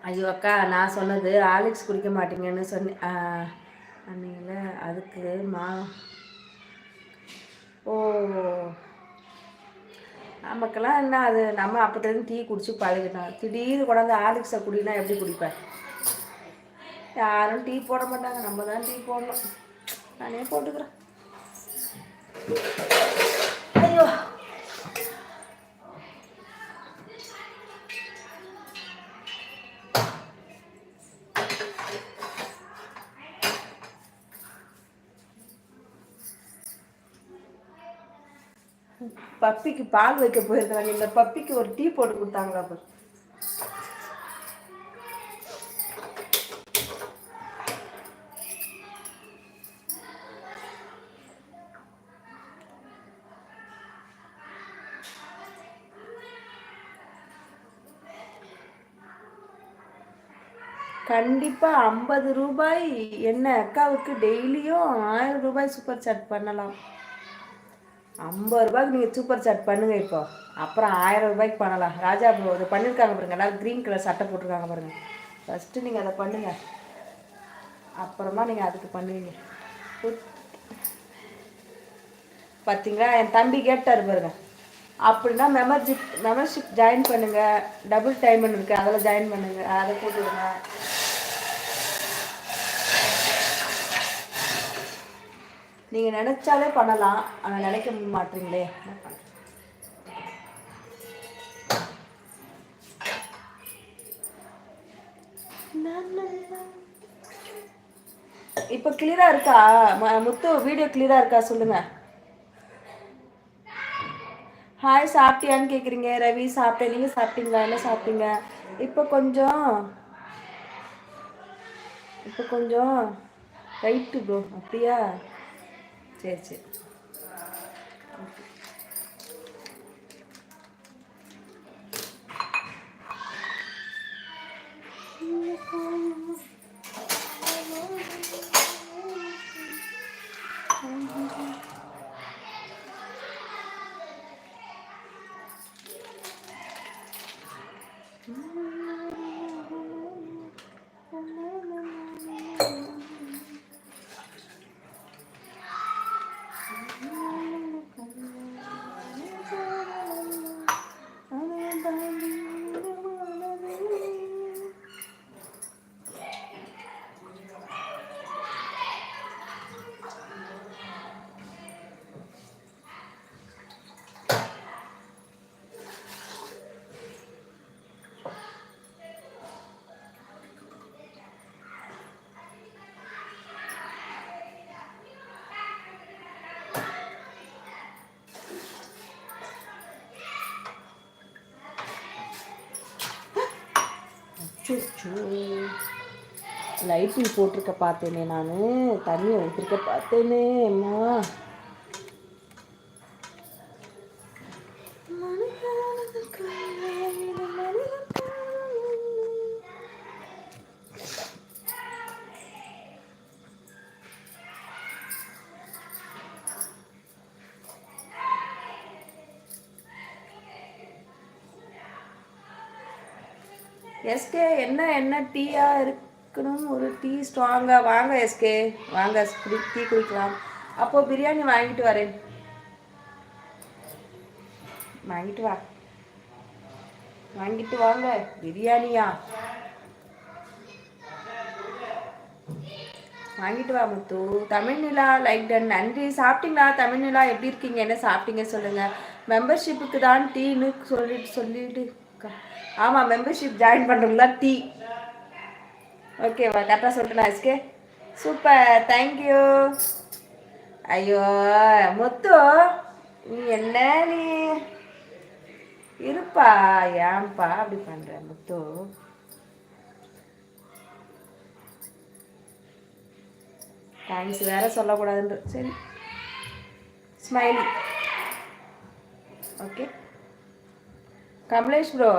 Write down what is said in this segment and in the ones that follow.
ஐயோ அக்கா, நான் சொன்னது ஆலிக்ஸ் குடிக்க மாட்டீங்கன்னு சொன்னேன் அன்னையில அதுக்கு ஓ, நமக்கெல்லாம் என்ன அது, நம்ம அப்போதுலேருந்து டீ குடிச்சு பழகிட்டோம். திடீர்னு கொண்டாந்து ஆலிக்ஸை குடினா எப்படி குடிப்பேன்? யாரும் டீ போட மாட்டாங்க, நம்ம தான் டீ போடணும். நானே போட்டுக்கிறேன். ஐயோ, பப்பிக்கு பால் வைக்க போயிருக்கிறாங்க. இந்த பப்பிக்கு ஒரு டீ போட்டு கொடுத்தாங்களா? கண்டிப்பாக 50 ரூபாய் என்ன அக்காவுக்கு டெய்லியும் 1000 ரூபாய் சூப்பர் சாட் பண்ணலாம். 50 ரூபாய்க்கு நீங்கள் சூப்பர் சாட் பண்ணுங்க. இப்போ அப்புறம் 1000 ரூபாய்க்கு பண்ணலாம். ராஜா ப்ரோ அதை பண்ணியிருக்காங்க பாருங்க, எல்லாரும் க்ரீன் கலர் சட்டை போட்டிருக்காங்க பாருங்க. ஃபஸ்ட்டு நீங்கள் அதை பண்ணுங்க, அப்புறமா நீங்கள் அதுக்கு பண்ணுவீங்க. பார்த்தீங்களா, என் தம்பி கேட்டார் பாருங்க. அப்படின்னா மெம்பர்ஷிப் ஜாயின் பண்ணுங்கள், டபுள் டைமண்ட் இருக்குது, அதில் ஜாயின் பண்ணுங்கள், அதை போட்டுவிடுங்க. நீங்கள் நினச்சாலே பண்ணலாம், ஆனால் நினைக்க மாட்டீங்களே. இப்போ கிளியரா இருக்கா முத்து? வீடியோ கிளியரா இருக்கா சொல்லுங்க. ஹாய், சாப்பிட்டியான்னு கேட்குறீங்க. ரவி சாப்பிட்டேன், நீங்கள் சாப்பிட்டீங்களா? என்ன சாப்பிட்டீங்க? இப்போ கொஞ்சம் ரைட்டு ப்ரோ. அப்படியா? சரி சரி. லைட்டிங் போட்டிருக்க பார்த்தேனே, நான் தண்ணியை ஊற்றிருக்க பார்த்தேனே. அம்மா எஸ்கே, என்ன டீயா இருக்கணும்? ஒரு டீ ஸ்ட்ராங்காக வாங்க எஸ்கே, வாங்க டீ குடிக்கலாம். அப்போது பிரியாணி வாங்கிட்டு வரேன். வாங்கிட்டு வாங்க பிரியாணியா, வாங்கிட்டு வா முத்து. தமிழ்நிலா லைக் டன், நன்றி. சாப்பிட்டீங்களா தமிழ்நிலா? எப்படி இருக்கீங்க? என்ன சாப்பிட்டீங்க சொல்லுங்கள். மெம்பர்ஷிப்புக்கு தான் டீன்னு சொல்லிட்டு ஆமாம், மெம்பர்ஷிப் ஜாயின் பண்ணுறீங்களா? டீ ஓகேவா? கரெக்டாக சொல்லிட்டேன் எஸ்கே. Super, thank you. ஐயோ முத்து, நீ என்ன நீ இருப்பா, ஏன்பா அப்படி பண்ணுற முத்து? தேங்க்ஸ் வேற சொல்லக்கூடாதுன்ற. சரி, ஸ்மைலி. ஓகே கமலேஷ் ப்ரோ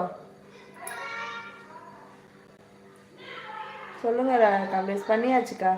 சொல்லுங்க. கமலேஷ் பண்ணியாச்சுக்கா.